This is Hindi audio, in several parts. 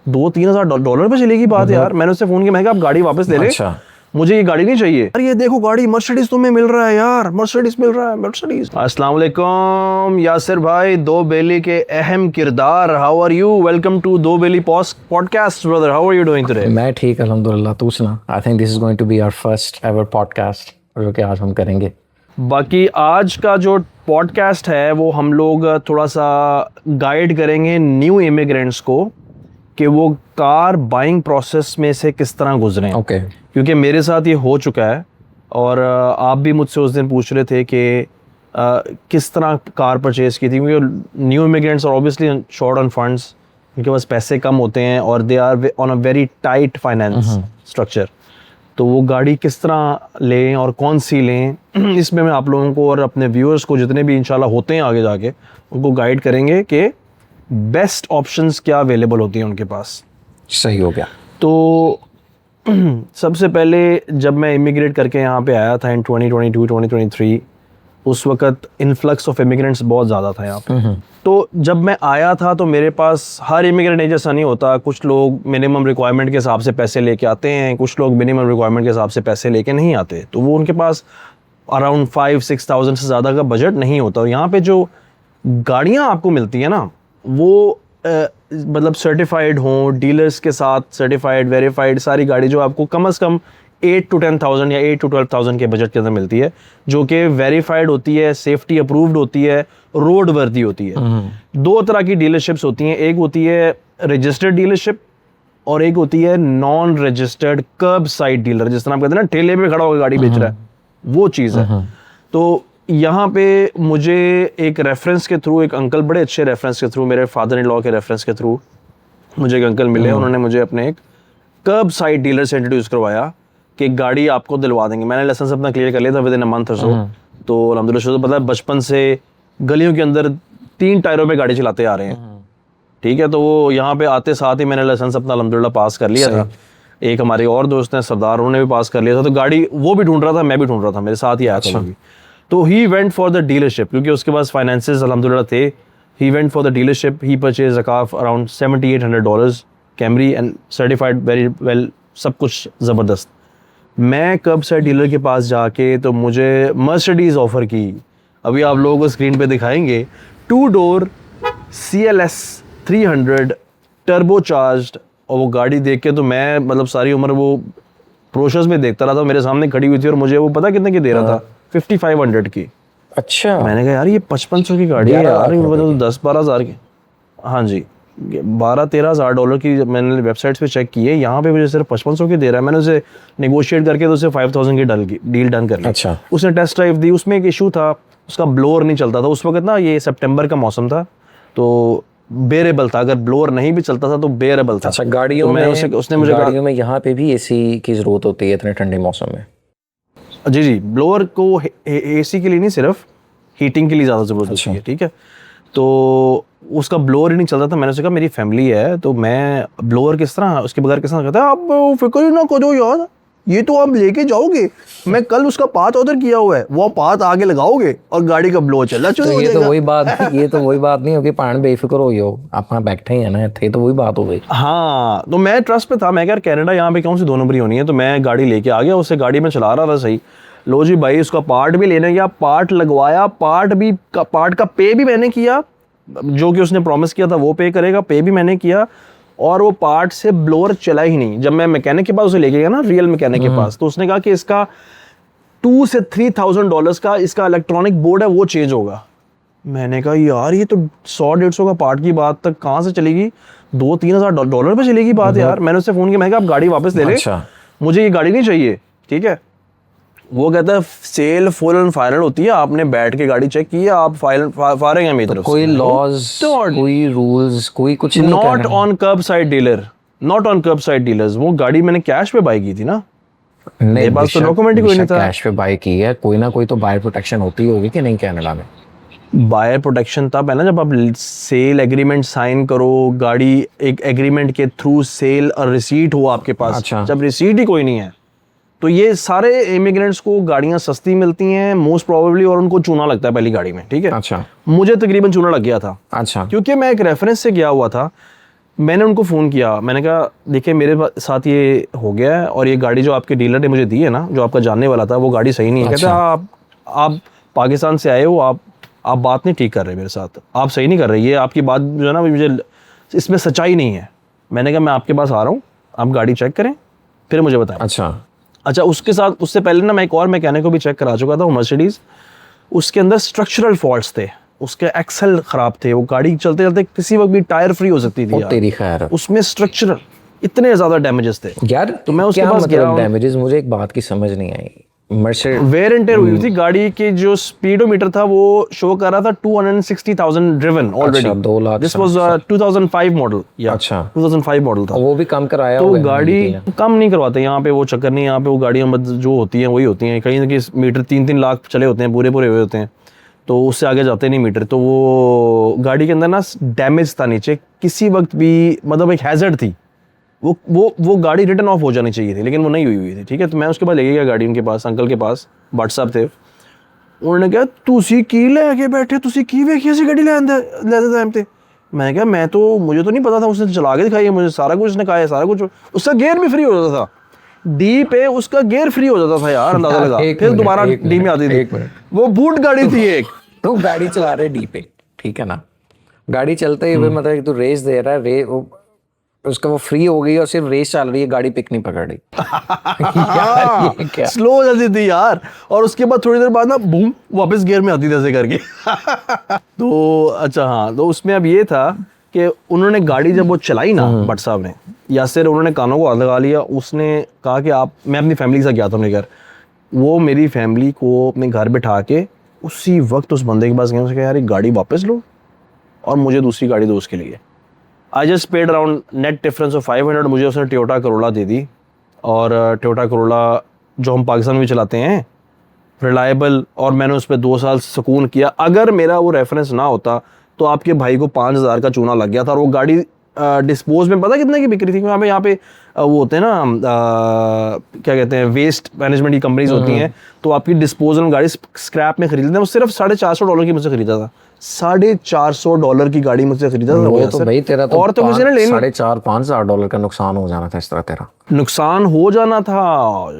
$2-3 पे चलेगी बात यार। मैंने उससे फोन किया, मैं कहा आप गाड़ी वापस ले ले, मुझे ये गाड़ी नहीं चाहिए। यार ये देखो गाड़ी मर्सिडीज तुम्हें मिल रहा है यार, मर्सिडीज मिल रहा है, मर्सिडीज। अस्सलाम वालेकुम यासिर भाई, दो बेली के अहम किरदार, how are you? Welcome to Do Beli podcast brother, how are you doing today? मैं ठीक अल्हम्दुलिल्लाह, तू सुना? I think this is going to be our first ever podcast जो कि आज हम करेंगे। बाकी आज का जो पॉडकास्ट है वो हम लोग थोड़ा सा गाइड करेंगे न्यू इमिग्रेंट्स को कि वो कार बाइंग प्रोसेस में से किस तरह गुजरें। ओके। क्योंकि मेरे साथ ये हो चुका है और आप भी मुझसे उस दिन पूछ रहे थे कि किस तरह कार परचेज़ की थी, क्योंकि new immigrants are obviously short on funds, उनके पास पैसे कम होते हैं और they are on a very tight finance structure. तो वो गाड़ी किस तरह लें और कौन सी लें, इसमें मैं आप लोगों को और अपने व्यूअर्स को जितने भी इंशाल्लाह होते हैं आगे जाके उनको गाइड करेंगे कि बेस्ट ऑप्शंस क्या अवेलेबल होती हैं उनके पास। सही हो गया। तो सबसे पहले जब मैं इमिग्रेट करके यहाँ पे आया था इन 2022-2023, उस वक़्त इन्फ्लक्स ऑफ इमिग्रेंट्स बहुत ज़्यादा था यहाँ पे। तो जब मैं आया था तो मेरे पास हर इमिग्रेंट जैसा नहीं होता, कुछ लोग मिनिमम रिक्वायरमेंट के हिसाब से पैसे लेके आते हैं, कुछ लोग मिनिमम रिक्वायरमेंट के हिसाब से पैसे लेके नहीं आते, तो वो उनके पास अराउंड 5-6,000 से ज़्यादा का बजट नहीं होता। और यहाँ पे जो गाड़ियाँ आपको मिलती हैं ना, वो मतलब सर्टिफाइड हों, डीलर्स के साथ सर्टिफाइड वेरीफाइड सारी गाड़ी जो आपको कम से कम 8 to 10,000 या 8 to 12,000 के बजट के अंदर मिलती है, जो कि वेरीफाइड होती है, सेफ्टी अप्रूव्ड होती है, रोड वर्दी होती है। दो तरह की डीलरशिप्स होती हैं, एक होती है रजिस्टर्ड डीलरशिप और एक होती है नॉन रजिस्टर्ड कर्ब साइड डीलर, जिस तरह आप कहते हैं ना ठेले पे खड़ा होकर गाड़ी बेच रहा है, वो चीज़ है। तो यहाँ पे मुझे एक रेफरेंस के थ्रू, एक अंकल बड़े अच्छे रेफरेंस के थ्रू, मेरे फादर इन लॉ के रेफरेंस के थ्रू मुझे एक अंकल मिले, उन्होंने मुझे अपने एक कर्ब साइड डीलर से इंट्रोड्यूस करवाया कि गाड़ी आपको दिलवा देंगे। मैंने लाइसेंस अपना क्लियर कर लिया था विद इन अ मंथ और सो। तो अल्हम्दुलिल्लाह पता है बचपन से गलियों के अंदर 3 टायरों पे गाड़ी चलाते आ रहे हैं, ठीक है। तो वो यहाँ पे आते साथ ही मैंने लाइसेंस अपना अल्हम्दुलिल्लाह पास कर लिया था। एक हमारे और दोस्त हैं सरदार, उन्होंने भी पास कर लिया था। तो गाड़ी वो भी ढूंढ रहा था, मैं भी ढूंढ रहा था, मेरे साथ ही आया था वो भी। तो he went for the dealership, क्योंकि उसके पास फाइनेंसेस अल्हम्दुलिल्लाह थे। He went for the dealership, he purchase a car around $7,800 Camry and certified very well, सब कुछ ज़बरदस्त। मैं कर्ब साइड डीलर के पास जाके तो मुझे मर्सिडीज़ ऑफ़र की, अभी आप लोगों को स्क्रीन पे दिखाएंगे, 2 डोर CLS 300 टर्बो चार्ज्ड। और वो गाड़ी देख के तो मैं मतलब सारी उम्र वो प्रोसेस में देखता रहा था, मेरे सामने खड़ी हुई थी और मुझे वो पता कितने की दे रहा था, 5500 की। अच्छा। मैंने कहा यार ये 5500 की गाड़ी है यार, तो 10-12 हज़ार की। हाँ जी, 12-13 हज़ार डॉलर की मैंने वेबसाइट्स पे चेक की है, यहाँ पे मुझे सिर्फ 5500 की दे रहा है। मैंने उसे नेगोशिएट करके तो उसे 5000 की डील डन कर ली। अच्छा। उसने टेस्ट ड्राइव दी, उसमें एक इशू था, उसका ब्लोअर नहीं चलता था उस वक्त ना, ये सितंबर का मौसम था, तो बेरेबल था, अगर ब्लोअर नहीं भी चलता था तो बेरेबल था। अच्छा, गाड़ियों तो में उसने मुझे गाड़ियों में यहाँ पे भी एसी की जरूरत होती है इतने ठंडे मौसम में? जी, ब्लोअर को एसी के लिए नहीं, सिर्फ हीटिंग के लिए ज़्यादा ज़रूरत होती है, ठीक है। तो उसका ब्लोअर ही नहीं चलता था। मैंने उससे कहा मेरी फैमिली है तो मैं ब्लोअर किस तरह, उसके बगैर किस तरह कहता है, आप फिक्र ही ना करो यार, ये तो आप लेके जाओगे, मैं कल उसका पार्ट ऑर्डर किया हुआ है, वो पार्ट आगे लगाओगे और गाड़ी का ब्लोअर चलना शुरू हो जाएगा। ये तो वही बात नहीं होगी, पान बेफिक्र हो यो, अपना बैठे ही है ना, थे तो वही बात हो गई। हाँ, तो मैं ट्रस्ट पे था, मैं यार कनाडा यहाँ पे कौन सी 2 नंबरी होनी है। तो मैं गाड़ी लेके आ गया, उससे गाड़ी में चला रहा था सही, लो जी भाई उसका पार्ट भी लेने गया, पार्ट लगवाया, पार्ट का पे भी मैंने किया, जो कि उसने प्रॉमिस किया था वो पे करेगा, पे भी मैंने किया, और वो पार्ट से ब्लोअर चला ही नहीं। जब मैं मैकेनिक के पास उसे लेके गया ना, रियल मैकेनिक के पास, तो उसने कहा कि इसका $2,000 से $3,000 का इसका इलेक्ट्रॉनिक बोर्ड है, वो चेंज होगा। मैंने कहा यार ये तो 100-150 का पार्ट की बात तक कहाँ से चलेगी, $2-3,000 पे चलेगी बात यार। मैंने उससे फ़ोन किया, मैं कहा आप गाड़ी वापस ले ले, मुझे ये गाड़ी नहीं चाहिए, ठीक है। वो कहता है सेल फुल एंड फाइनल होती है, आपने बैठ के गाड़ी चेक की है, आप फायरिंग है मेरी तरफ से। कोई लॉज, कोई रूल्स, कोई कुछ नहीं। Not on curb side dealer, not on curb side dealers. वो गाड़ी मैंने कैश पे बाई की थी ना, मेरे पास तो डॉक्यूमेंट ही कोई नहीं था। कैश पे बाई की है, कोई ना कोई तो बायर प्रोटेक्शन होती होगी कि नहीं कनाडा में? बायर प्रोटेक्शन तब है ना जब आप सेल एग्रीमेंट साइन करो, गाड़ी एक एग्रीमेंट के थ्रू सेल और रिसीट हो आपके पास। अच्छा। जब रिसीट ही कोई नहीं है तो ये सारे इमिग्रेंट्स को गाड़ियां सस्ती मिलती हैं मोस्ट प्रोबेबली, और उनको चूना लगता है पहली गाड़ी में, ठीक है। अच्छा। मुझे तकरीबन चूना लग गया था। अच्छा। क्योंकि मैं एक रेफरेंस से गया हुआ था, मैंने उनको फ़ोन किया, मैंने कहा देखिए मेरे साथ ये हो गया है और ये गाड़ी जो आपके डीलर ने मुझे दी है ना, जो आपका जानने वाला था, वो गाड़ी सही नहीं है। कहते आप पाकिस्तान से आए हो, आप बात नहीं ठीक कर रहे मेरे साथ, आप सही नहीं कर रहे, ये आपकी बात जो है ना मुझे इसमें सच्चाई नहीं है। मैंने कहा मैं आपके पास आ रहा हूँ, आप गाड़ी चेक करें फिर मुझे बताएं। अच्छा उसके साथ उससे पहले ना मैं एक और मैकेनिक को भी चेक करा चुका था, वो मर्सिडीज़, उसके अंदर स्ट्रक्चरल फॉल्ट्स थे, उसके एक्सेल ख़राब थे, वो गाड़ी चलते चलते किसी वक्त भी टायर फ्री हो सकती थी यार। तेरी खैर, उसमें स्ट्रक्चरल इतने ज़्यादा डैमेजेस थे यार। तो मैं उसके क्या पास गया। मतलब डैमेजेस? मुझे एक बात की समझ नहीं आई। मर्सिडीज वेयर एंड टेयर हुई थी गाड़ी की, जो स्पीडोमीटर था वो शो कर रहा था 260,000 driven already. 2 lakh. This was 2005 model या 2005 मॉडल था। वो भी कम कराया तो होगा गाड़ी कम नहीं करवाते यहाँ पे, वो चक्कर नहीं, यहाँ पे वो गाड़ियाँ जो होती हैं वही होती हैं। कहीं ना कहीं मीटर 3-3 लाख चले होते हैं, पूरे हुए होते हैं, तो उससे आगे जाते नहीं मीटर। तो वो गाड़ी के अंदर ना डैमेज था नीचे, किसी वक्त भी मतलब एक हैजर्ड थी, वो गाड़ी रिटर्न ऑफ हो जानी चाहिए थी, लेकिन वो नहीं हुई थी। ठीक है, तो मैं उसके बाद ले गया गाड़ी उनके पास, अंकल के पास, भट्ट साहब थे। उन्होंने कहा तुसी की लेके बैठे, तुसी की वेखी ऐसी गाड़ी लेते टाइम पे। मैंने कहा मुझे तो नहीं पता था, उसने चला के दिखाई है मुझे, सारा कुछ उसने कहा है, सारा कुछ। उसका गियर भी फ्री हो जाता था, डी पे उसका गियर फ्री हो जाता था यार, अंदाजा लगा। फिर दोबारा डी में आती थी, वो बूट गाड़ी थी एक। तो गाड़ी चला रहे डी पे, ठीक है ना, गाड़ी चलते हुए मतलब कि तू रेस दे रहा है, उसका वो फ्री हो गई और सिर्फ रेस चल रही है, गाड़ी पिक नहीं पकड़ रही। यार ये क्या स्लो हो जाती थी यार, और उसके बाद थोड़ी देर बाद ना बूम वापस गियर में आती थी ऐसे करके। तो अच्छा हाँ, तो उसमें अब ये था कि उन्होंने गाड़ी जब वो चलाई ना, भट्ट साहब ने, यासिर, उन्होंने कानों को हाथ लगा लिया। उसने कहा कि मैं अपनी फैमिली के साथ गया था अपने घर, वो मेरी फैमिली को अपने घर बिठा के उसी वक्त उस बंदे के पास गया, उसने कहा यार एक गाड़ी वापस लो और मुझे दूसरी गाड़ी दो उसके लिए। I just paid around net difference of 500, मुझे उसने टोयोटा करोला दे दी। और टोयोटा करोला जो हम पाकिस्तान में चलाते हैं, रिलायबल, और मैंने उस पर 2 साल सुकून किया। अगर मेरा वो रेफरेंस ना होता तो आपके भाई को 5,000 का चूना लग गया था। और वो गाड़ी डिस्पोज में पता कितने की बिक रही थी, यहाँ पे वो होते हैं ना क्या कहते हैं, वेस्ट मैनेजमेंट की कंपनीज होती हैं, तो आपकी डिस्पोजल में गाड़ी स्क्रैप में खरीदते हैं। वो सिर्फ $450 की मुझसे खरीदा था, $450 की गाड़ी मुझसे खरीदा था। वो तो भाई तेरा तो और तो मुझे ना लेनी, $4,500 का नुकसान हो जाना था इस तरह, तेरा नुकसान हो जाना था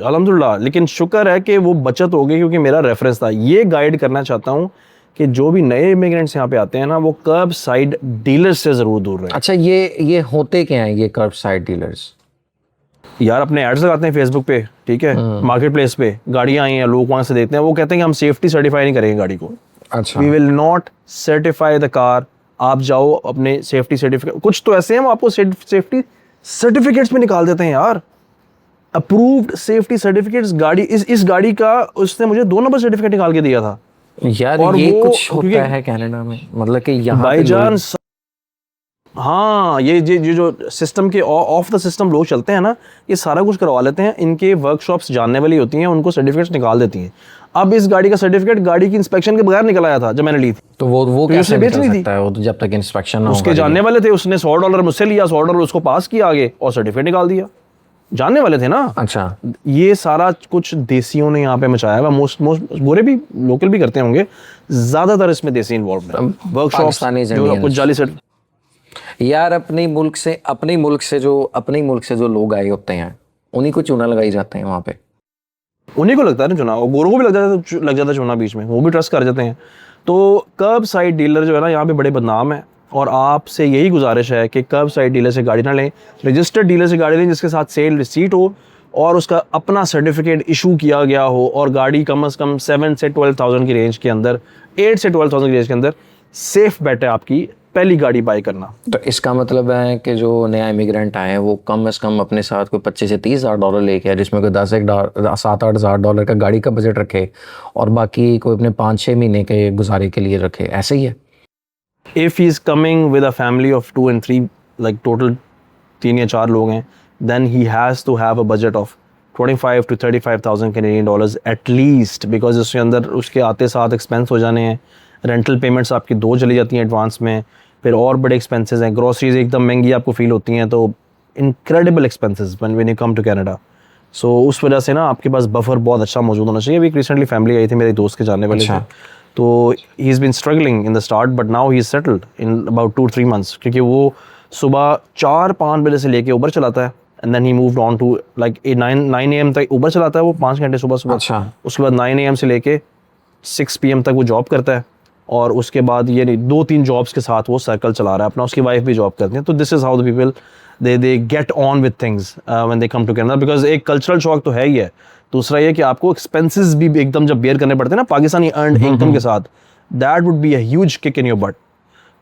अल्हम्दुलिल्लाह, लेकिन शुक्र है कि वो बचत हो गई क्योंकि मेरा रेफरेंस था। ये गाइड करना चाहता हूँ कि जो भी नए इमिग्रेंट्स यहाँ पे आते हैं ना, वो कर्ब साइड डीलर्स से जरूर दूर रहें। अच्छा, ये होते क्या हैं ये कर्ब साइड डीलर्स? यार अपने एड्स लगाते हैं फेसबुक पे, ठीक है, मार्केट प्लेस पे, गाड़ियाँ आई हैं, लोग वहाँ से देखते हैं, वो कहते हैं कि हम सेफ्टी सर्टिफाई नहीं करेंगे गाड़ी को। अच्छा, we will not certify the car. आप जाओ अपने सेफ्टी सर्टिफिकेट, कुछ तो ऐसे हैं वो आपको सेफ्टी सर्टिफिकेट्स में निकाल देते हैं यार, अप्रूव्ड सेफ्टी सर्टिफिकेट्स। गाड़ी इस गाड़ी का उसने मुझे 2 नंबर सर्टिफिकेट निकाल के दिया था यार। और ये वो कुछ होता है कनाडा में, मतलब कि यहाँ भाईजान। हाँ, ये जो सिस्टम के ऑफ द सिस्टम लोग चलते हैं ना, ये सारा कुछ करवा लेते हैं। इनके वर्कशॉप्स जानने वाली होती हैं, उनको सर्टिफिकेट्स निकाल देती हैं। अब इस गाड़ी का सर्टिफिकेट गाड़ी की इंस्पेक्शन के बगैर निकल आया था जब मैंने ली थी, तो वो तो कैसे बेचनी निकल थी? सकता है वो, तो जब तक इंस्पेक्शन ना हो। उसके जानने वाले थे, उसने $100 मुझसे लिया, $100 उसको पास किया आगे और सर्टिफिकेट निकाल दिया। जानने वाले थे ना। अच्छा, ये सारा कुछ देसियों ने यहाँ पे मचाया हुआ। मोस्ट गोरे भी, लोकल भी करते होंगे, ज्यादातर इसमें देसी इन्वॉल्व है। वर्कशॉप्स जो कुछ जाली सेट। यार अपने मुल्क से जो लोग आए होते हैं, उन्हीं को चूना लगाई जाते हैं वहाँ पे। उन्हीं को लगता है ना चुना, और गोरों को भी लग जाता है चुना बीच में, वो भी ट्रस्ट कर जाते हैं। तो कर्ब साइड डीलर जो है ना यहाँ पे बड़े बदनाम है, और आपसे यही गुजारिश है कि कर्ब साइड डीलर से गाड़ी ना लें, रजिस्टर्ड डीलर से गाड़ी लें जिसके साथ सेल रिसीट हो और उसका अपना सर्टिफिकेट इशू किया गया हो, और गाड़ी कम से कम 7 से 12,000 की रेंज के अंदर, 8 से 12,000 की रेंज के अंदर सेफ बेट है आपकी पहली गाड़ी बाई करना। तो इसका मतलब है कि जो नया इमिग्रेंट आए हैं वो कम से कम अपने साथ कोई $25,000 से $30,000 लेके आए, जिसमें कोई $7,000-8,000 का गाड़ी का बजट रखे और बाकी कोई अपने 5-6 महीने के गुजारे के लिए रखे, ऐसे ही है। If he is coming with a family of 2 and 3, like total 3 या 4 लोग हैं, then he has to have a budget of 25 to 35,000 Canadian dollars at least, because उसके अंदर उसके आते साथ एक्सपेंस हो जाने हैं, रेंटल पेमेंट्स आपकी 2 चली जाती हैं एडवांस में, फिर और बड़े एक्सपेंसेस हैं, ग्रोसरीज एकदम महंगी आपको फील होती हैं, तो incredible expenses when you come to Canada. So उस वजह से ना आपके पास बफर बहुत अच्छा मौजूद होना चाहिए। अभी रिसेंटली फैमिली आई थी, मेरे दोस्त के जानने वाले थे, तो he is been struggling in the start, but now he is settled in about 2-3 months, क्योंकि वो सुबह 4-5 बजे से लेके उबर चलाता है, and then he moved on to like 9 AM तक उबर चलाता है वो 5 घंटे सुबह सुबह। अच्छा। उसके बाद 9 AM से लेके 6 PM तक वो जॉब करता है, और उसके बाद ये नहीं 2-3 जॉब्स के साथ वो सर्कल चला रहा है अपना, उसकी वाइफ भी जॉब करती है। तो this is how the people they get on with things when they come to Canada, because एक कल्चरल शॉक तो है ही है, दूसरा ये कि आपको एक्सपेंसेस भी एकदम जब बेयर करने पड़ते हैं ना पाकिस्तानी अर्नड इनकम के साथ, that would be a huge kick in your but.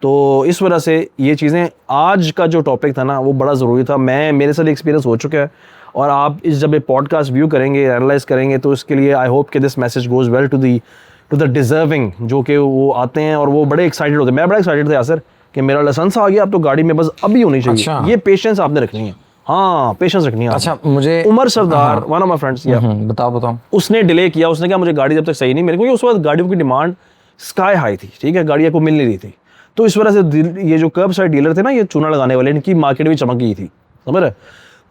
तो इस वजह से ये चीज़ें, आज का जो टॉपिक था ना वो बड़ा ज़रूरी था। मेरे साथ एक्सपीरियंस हो चुका है, और आप इस जब ये पॉडकास्ट व्यू करेंगे, एनालाइज करेंगे, तो इसके लिए आई होप कि this message goes well to the deserving, जो कि वो आते हैं और वो बड़े एक्साइटेड होते हैं। मैं बड़ा एक्साइटेड था यासर कि मेरा लाइसेंस आ गया, अब तो गाड़ी में बस अभी होनी चाहिए। अच्छा। ये पेशेंस आपने रखनी है, हाँ पेशेंस रखनी है। अच्छा, मुझे उमर सरदार, वन ऑफ माय फ्रेंड्स, बताओ। उसने डिले किया, उसने कहा मुझे गाड़ी जब तक सही नहीं मिलेगी, उस वक्त गाड़ियों की डिमांड स्काई हाई थी, ठीक है, गाड़ियाँ को मिल नहीं रही थी। तो इस वजह से ये जो कर्ब साइड डीलर थे ना, ये चूना लगाने वाले, इनकी मार्केट भी चमक गई थी, समझ रहे।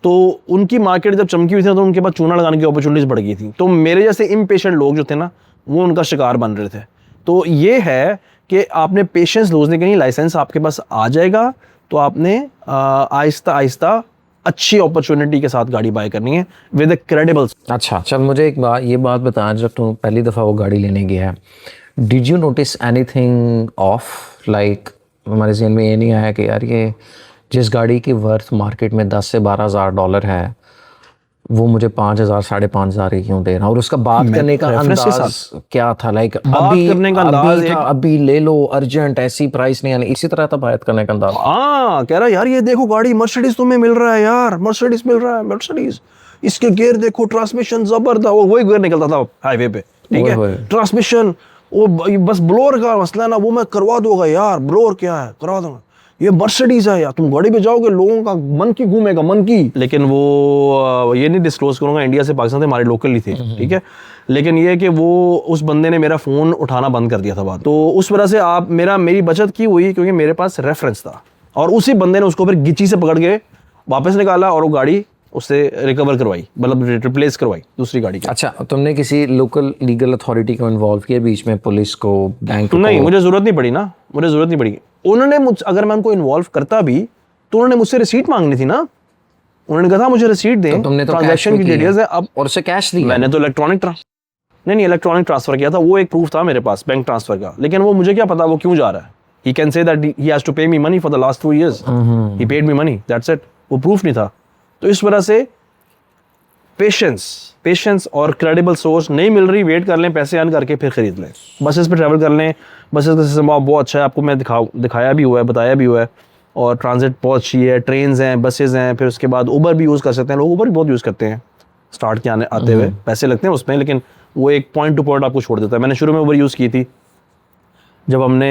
तो उनकी मार्केट जब चमकी हुई थी तो उनके पास चूना लगाने की अपॉर्चुनिटीज बढ़ गई थी। तो मेरे जैसे इम्पेशेंट लोग जो थे ना, वो उनका शिकार बन रहे थे। तो ये है कि आपने पेशेंस लूजने के नहीं, लाइसेंस आपके पास आ जाएगा तो आपने आहिस्ता आहिस्ता अच्छी अपॉर्चुनिटी के साथ गाड़ी बाय करनी है विद अ क्रेडिबल। अच्छा, चल मुझे एक बात बता, जब तुम पहली दफ़ा वो गाड़ी लेने गया है, did you notice anything of, like हमारे ज़हन में ये नहीं आया कि यार ये जिस गाड़ी की वर्थ मार्केट में 10 से 12 हज़ार डॉलर है, वो मुझे 5,000 5,500 ही क्यों दे रहा? और उसका बात करने का अंदाज क्या था? लाइक अभी करने का अंदाज अभी ले लो, अर्जेंट, ऐसी प्राइस नहीं आनी, इसी तरह था बात करने का अंदाज। हाँ, कह रहा यार ये देखो गाड़ी मर्सिडीज तुम्हें मिल रहा है यार, मर्सिडीज मिल रहा है, मर्सिडीज, इसके गियर देखो, ट्रांसमिशन जबरदस्त, वो वही गियर निकलता था हाईवे पे, ठीक है, ट्रांसमिशन, वो बस ब्लोअर का मसला है ना, वो मैं करवा दूंगा यार, ब्लोअर क्या है करवा दूंगा, ये मर्सिडीज है यार, तुम गाड़ी पे जाओगे लोगों का मन की घूमेगा, मन की। लेकिन वो ये नहीं डिस्क्लोज करूंगा, इंडिया से पाकिस्तान से हमारे लोकल ही थे, ठीक है, लेकिन ये कि वो उस बंदे ने मेरा फ़ोन उठाना बंद कर दिया था बाद। तो उस वजह से मेरी बचत की हुई, क्योंकि मेरे पास रेफरेंस था, और उसी बंदे ने उसको फिर गिची से पकड़ के वापस निकाला और वो गाड़ी उससे रिकवर करवाई, मतलब रिप्लेस करवाई दूसरी गाड़ी की। अच्छा, तुमने किसी लोकल लीगल अथॉरिटी को इन्वॉल्व किया बीच में, पुलिस को, बैंक को? नहीं, मुझे ज़रूरत नहीं पड़ी ना, मुझे ज़रूरत नहीं पड़ी। उन्होंने अगर मैं उनको इन्वॉल्व करता भी तो उन्होंने मुझसे रिसीट मांगनी थी ना, उन्होंने कहा था मुझे रिसीट दें, तुमने तो ट्रांजैक्शन की डिटेल्स है। अब और उससे कैश दिया? मैंने तो नहीं इलेक्ट्रॉनिक ट्रांसफर किया था, वो एक प्रूफ था मेरे पास बैंक ट्रांसफर का, लेकिन वो मुझे क्या पता वो क्यों जा रहा है। He can say that he has to pay me money for the last 2 years, he paid me money, that's it, वो प्रूफ नहीं था। तो इस वजह से पेशेंस और क्रेडिबल सोर्स नहीं मिल रही, वेट कर लें, पैसे अर्न करके फिर खरीद लें, बसेस पे ट्रैवल कर लें, बसेस का सिस्टम बहुत अच्छा है, आपको मैं दिखाया भी हुआ है, बताया भी हुआ है, और ट्रांजिट बहुत अच्छी है, ट्रेन्स हैं, बसेस हैं, फिर उसके बाद उबर भी यूज़ कर सकते हैं लोग, उबर भी बहुत यूज़ करते हैं स्टार्ट के आते हुए, पैसे लगते हैं उसमें, लेकिन वो एक पॉइंट टू पॉइंट आपको छोड़ देता है। मैंने शुरू में उबर यूज़ की थी, जब हमने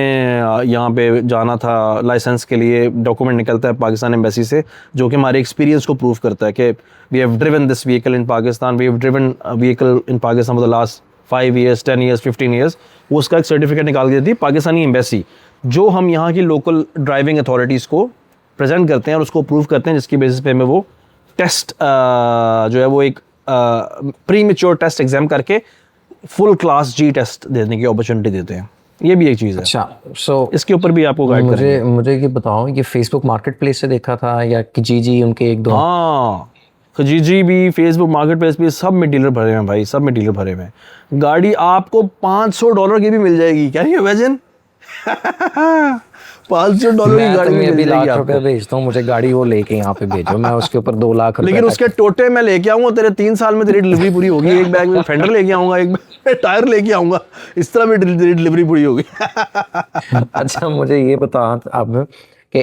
यहाँ पे जाना था लाइसेंस के लिए, डॉक्यूमेंट निकलता है पाकिस्तान एम्बेसी से जो कि हमारे एक्सपीरियंस को प्रूव करता है कि we have driven this vehicle in Pakistan, we have driven vehicle in Pakistan for the last 5 years 10 years 15 years, वो उसका एक सर्टिफिकेट निकाल के देती है पाकिस्तानी एम्बेसी, जो हम यहाँ की लोकल ड्राइविंग अथॉरिटीज़ को प्रेजेंट करते हैं और उसको प्रूव करते हैं, जिसकी बेसिस पे हमें वो टेस्ट जो है वो एक प्री मेच्योर टेस्ट एग्जाम करके फुल क्लास जी टेस्ट देने की अपॉर्चुनिटी देते हैं। ये भी एक चीज़ है। अच्छा, सो इसके ऊपर भी आपको गाइड करेंगे। मुझे ये बताओ, ये फेसबुक मार्केट प्लेस से देखा था या जी उनके एक दो? हाँ, खजीजी भी, फेसबुक मार्केट प्लेस भी, सब में डीलर भरे हैं भाई, सब में डीलर भरे हुए हैं। गाड़ी आपको $500 की भी मिल जाएगी, क्या ये वजन $500 की गाड़ी मैं मिल जाएगी ₹1,00,000 भेजता हूँ, मुझे गाड़ी वो लेके यहाँ पे भेजो, मैं उसके ऊपर 2 लाख रुपए। लेकिन उसके टोटे मैं लेके आऊंगा, तेरे 3 साल में तेरी डिलीवरी पूरी होगी। एक बैग में फेंडर लेके आऊंगा, एक बैग टायर लेके आऊंगा, इस तरह में तेरी डिलीवरी पूरी होगी। अच्छा, मुझे ये बता अब कि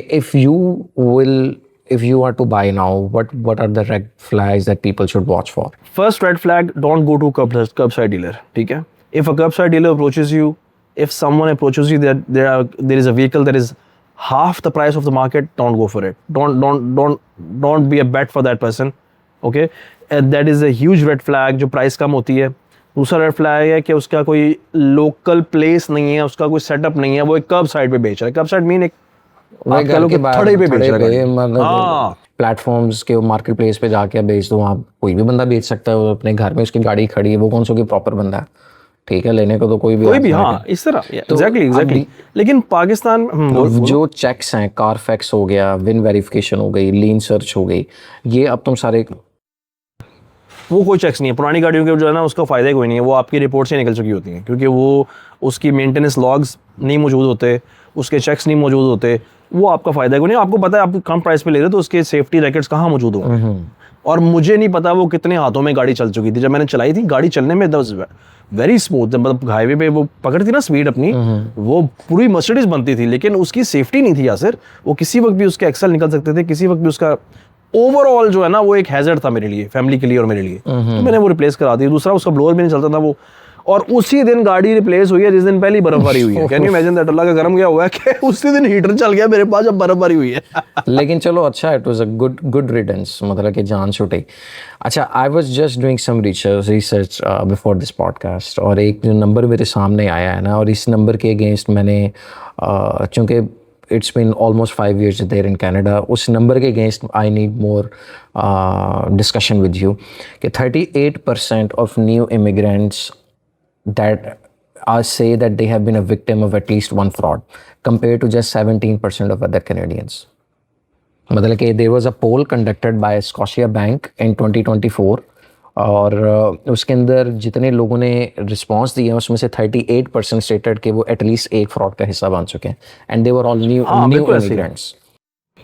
if you are to buy now, what are the red flags that people should watch for? First red flag, don't go to curbside dealer, ठीक है? If a curbside dealer approaches you, if someone approaches you that there is a vehicle that is half the price of the market, don't go for it. Don't be a bet for that person, okay? That is a huge red flag जो प्राइस कम होती है। दूसरा रेड फ्लैग है कि उसका कोई लोकल प्लेस नहीं है, उसका कोई सेटअप नहीं है, वो एक कर्ब साइड पे बेच रहा है। कर्ब साइड मीन एक थड़े पे बेच रहा है, मतलब प्लेटफॉर्म्स के मार्केट प्लेस पे जाके बेच दो, वहाँ कोई भी बंदा बेच सकता है, वो अपने घर में उसकी गाड़ी खड़ी है, वो कौन सा प्रॉपर बंदा है? ठीक है, लेने को तो कोई भी कोई भी, आता है। हाँ इस तरह एग्जैक्टली। लेकिन पाकिस्तान जो चेक्स हैं, कारफैक्स हो गया, विन वेरिफिकेशन हो गई, लीन सर्च हो गई, ये अब तुम सारे वो कोई चेक्स नहीं है पुरानी गाड़ियों के, जो है ना उसका फ़ायदा ही कोई नहीं है, वो आपकी रिपोर्ट से निकल चुकी होती हैं, क्योंकि वो उसकी मेंटेनेंस लॉग्स नहीं मौजूद होते, उसके चेक्स नहीं मौजूद होते, वो आपका फ़ायदा कोई नहीं। आपको पता है आप कम प्राइस पे ले रहे हो तो उसके सेफ्टी रैकेट्स कहाँ मौजूद होंगे, और मुझे नहीं पता वो कितने हाथों में गाड़ी चल चुकी थी जब मैंने चलाई थी। गाड़ी चलने में वेरी स्मूथ, जब मतलब हाईवे पे वो पकड़ती ना स्पीड अपनी, वो पूरी मर्सिडीज बनती थी, लेकिन उसकी सेफ्टी नहीं थी यासिर। वो किसी वक्त भी उसके एक्सेल निकल सकते थे, किसी वक्त भी उसका ओवरऑल जो है ना वो एक हैजर्ड था मेरे लिए, फैमिली के लिए और मेरे लिए। तो मैंने वो रिप्लेस करा दी। दूसरा उसका ब्लोअर भी नहीं चलता था वो, और उसी दिन गाड़ी रिप्लेस हुई है जिस दिन पहली बर्फबारी हुई है। Can you imagine that? Allah का करम क्या हुआ है कि उसी दिन हीटर चल गया मेरे पास जब बर्फबारी हुई है। लेकिन चलो अच्छा, it was a good riddance, मतलब कि जान छूटी। अच्छा, I was just doing some research before this podcast, और एक जो नंबर मेरे सामने आया है ना, और इस नंबर के अगेंस्ट मैंने चूँकि it's been almost 5 years there in Canada, उस नंबर के against I need more discussion with you कि 38% of new immigrants that say that they have been a victim of at least one fraud compared to just 17% of other Canadians. मतलब कि there was a poll conducted by Scotia Bank in 2024, और उसके अंदर जितने लोगों ने रिस्पांस दिया उसमें से 38% स्टेटेड कि वो एटलीस्ट एक फ्रॉड का हिस्सा बन चुके हैं, and they were all new immigrants.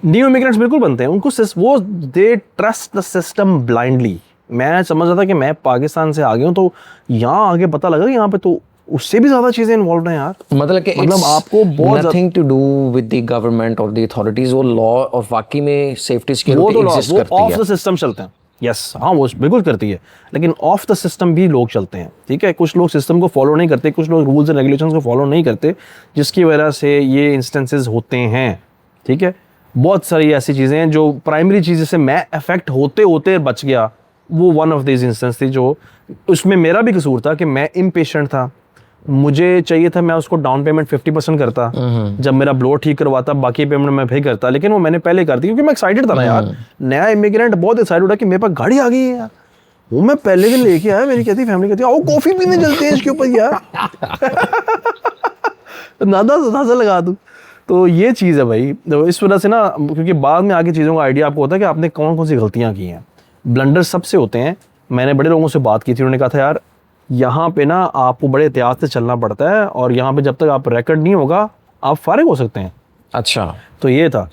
New immigrants बिल्कुल बनते हैं, उनको वो they trust the system blindly. मैं समझ रहा था कि मैं पाकिस्तान से आ गया हूँ, तो यहाँ आगे पता लगा कि यहाँ पे तो उससे भी ज्यादा चीजें इन्वॉल्व हैं यार। मतलब आपको बहुत nothing to do with the government और द अथॉरिटीज, वो लॉ और वाकई में सेफ्टी वो सिक्योरिटी तो एग्जिस्ट वो करती ऑफ है। द सिस्टम चलते हैं। यस हाँ, वो बिल्कुल करती है, लेकिन ऑफ द सिस्टम भी लोग चलते हैं। ठीक है, कुछ लोग सिस्टम को फॉलो नहीं करते, कुछ लोग रूल्स एंड रेगुलेशंस को फॉलो नहीं करते, जिसकी वजह से ये इंस्टेंसेस होते हैं। ठीक है, बहुत सारी ऐसी चीज़ें हैं जो प्राइमरी चीज़ से मैं अफेक्ट होते होते बच गया, वो वन ऑफ दिस इंस्टेंस थी। जो उसमें मेरा भी कसूर था कि मैं इम्पेशेंट था, मुझे चाहिए था मैं उसको डाउन पेमेंट 50% करता, जब मेरा ब्लोअर ठीक करवाता, बाकी पेमेंट मैं फिर करता, लेकिन वो मैंने पहले कर दी क्योंकि मैं एक्साइटेड था ना यार। नया इमिग्रेंट बहुत एक्साइटेड था कि मेरे पास गाड़ी आ गई है यार। वो मैं पहले दिन लेके आया, मेरी कहती फैमिली कहती आओ कॉफी पीने चलते हैं इसके ऊपर यार। नादा लगा दूं। तो ये चीज़ है भाई, तो इस वजह से ना, क्योंकि बाद में आगे चीज़ों का आइडिया आपको होता है कि आपने कौन कौन सी गलतियाँ की हैं। ब्लंडर सबसे होते हैं। मैंने बड़े लोगों से बात की थी, उन्होंने कहा था यार यहाँ पे ना आपको बड़े एहतियात से चलना पड़ता है, और यहाँ पे जब तक आप रिकॉर्ड नहीं होगा आप फारिग हो सकते हैं। अच्छा, तो ये था।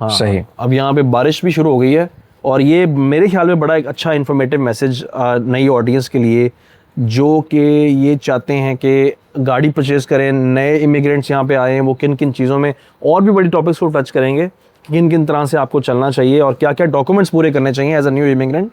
हाँ सही। अब यहाँ पे बारिश भी शुरू हो गई है, और ये मेरे ख्याल में बड़ा एक अच्छा इन्फॉर्मेटिव मैसेज नई ऑडियंस के लिए, जो कि ये चाहते हैं कि गाड़ी परचेज़ करें, नए इमिग्रेंट्स यहाँ पे आए हैं, वो किन किन चीज़ों में, और भी बड़ी टॉपिक्स को टच करेंगे, किन किन तरह से आपको चलना चाहिए और क्या क्या डॉक्यूमेंट्स पूरे करने चाहिए एज अ न्यू इमिग्रेंट,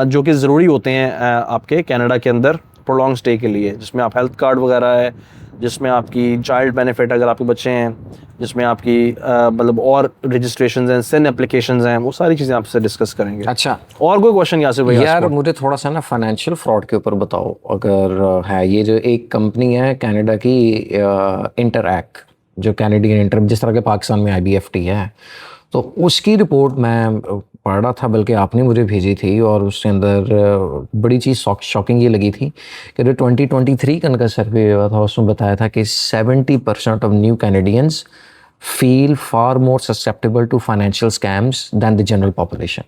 जो कि ज़रूरी होते हैं आपके कनाडा के अंदर प्रोलॉन्ग स्टे के लिए, जिसमें आप हेल्थ कार्ड वगैरह है, जिसमें आपकी चाइल्ड बेनिफिट अगर आपके बच्चे हैं, जिसमें आपकी मतलब और रजिस्ट्रेशन हैं, सिन एप्लीकेशंस हैं, वो सारी चीज़ें आपसे डिस्कस करेंगे। अच्छा, और कोई क्वेश्चन यासिर भाई? यार मुझे थोड़ा सा ना फाइनेंशियल फ्रॉड के ऊपर बताओ, अगर है ये जो एक कंपनी है कनाडा की, इंटरएक्ट, जो कैनेडियन इंटर, जिस तरह के पाकिस्तान में IBFT है, तो उसकी रिपोर्ट मैं पढ़ रहा था, बल्कि आपने मुझे भेजी थी, और उसके अंदर बड़ी चीज़ शॉकिंग ये लगी थी कि जो 2023 का उनका सर्वे हुआ था, उसमें बताया था कि 70% of new Canadians feel far more susceptible to financial scams than the general population,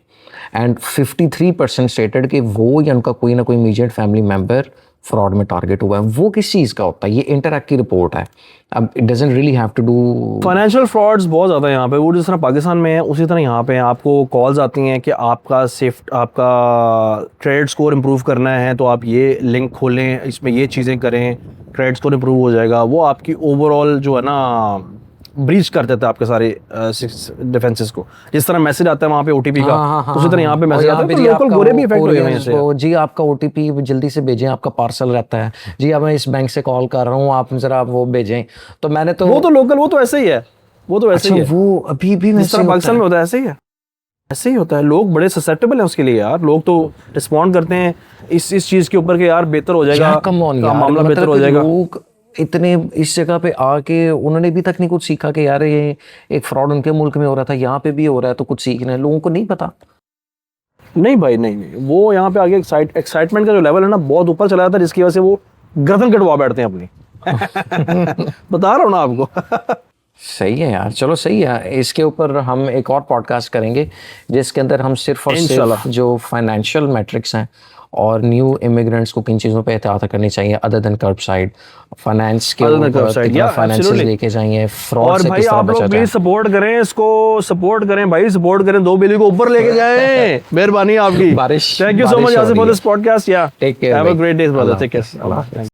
and 53% stated कि वो या उनका कोई ना कोई immediate family member फ्रॉड में टारगेट हुआ है। वो किस चीज़ का होता है? ये इंटरएक्ट की रिपोर्ट है। अब it doesn't really have to do, financial frauds बहुत ज़्यादा यहाँ पे, वो जिस तरह पाकिस्तान में है उसी तरह यहाँ पे आपको कॉल्स आती हैं कि आपका आपका क्रेडिट स्कोर इंप्रूव करना है, तो आप ये लिंक खोलें, इसमें ये चीज़ें करें, क्रेडिट स्कोर इंप्रूव हो जाएगा। वो आपकी ओवरऑल जो है ना ब्रीच कर देता है आपके सारे डिफेंसेस को। जिस तरह मैसेज आता है वहाँ पे OTP का, तो उसी तरह यहाँ पे मैसेज आता है, तो लोकल गोरे भी इफेक्ट हुए हैं इससे। जी आपका OTP जल्दी से भेजें, आपका पार्सल रहता है जी, अब मैं इस बैंक से कॉल कर रहा हूँ, आप जरा वो भेजें। तो मैंने तो वो तो लोकल, वो तो ऐसे ही है, वो तो ऐसे ही है। वो अभी भी जिस तरह पाकिस्तान में होता है ऐसे ही है, ऐसे ही होता है। लोग बड़े ससेप्टेबल हैं उसके लिए यार, लोग तो रिस्पॉन्ड करते हैं इस चीज़ के ऊपर कि यार बेहतर हो जाएगा, मामला बेहतर हो जाएगा। लोग इतने इस जगह पे आके उन्होंने भी तक नहीं कुछ सीखा कि यार ये एक फ्रॉड उनके मुल्क में हो रहा था, यहाँ पे भी हो रहा है, तो कुछ सीखना है। लोगों को नहीं पता। नहीं भाई, नहीं, वो यहाँ पे आगे एक्साइटमेंट का जो लेवल है ना बहुत ऊपर चला जाता है, जिसकी वजह से वो गर्दन कटवा बैठते हैं अपनी। बता रहा हूँ ना आपको। सही है यार, चलो सही है। इसके ऊपर हम एक और पॉडकास्ट करेंगे जिसके अंदर हम सिर्फ और सिर्फ जो फाइनेंशियल मैट्रिक्स हैं और न्यू इमिग्रेंट्स को किन चीज़ों पे एहतियात करनी चाहिए अदर देन कर्ब साइड, फाइनेंस के ऊपर फाइनेंस लेके जाइए, फ्रॉड और से भाई किस तरह आप बचा लोग जाए। प्लीज सपोर्ट करें इसको, सपोर्ट करें भाई, सपोर्ट करें, 2 बिलियन को ऊपर लेके जाएं। मेहरबानी आपकी। बारिश थैंक यू सो मच बारिश हो आसिफ फॉर रही दिस पॉडकास्ट। या Take care, हैव अ भाई। ग्रेट डे ब्रदर, अल्लाह टेक हाफ़िज़। केयर।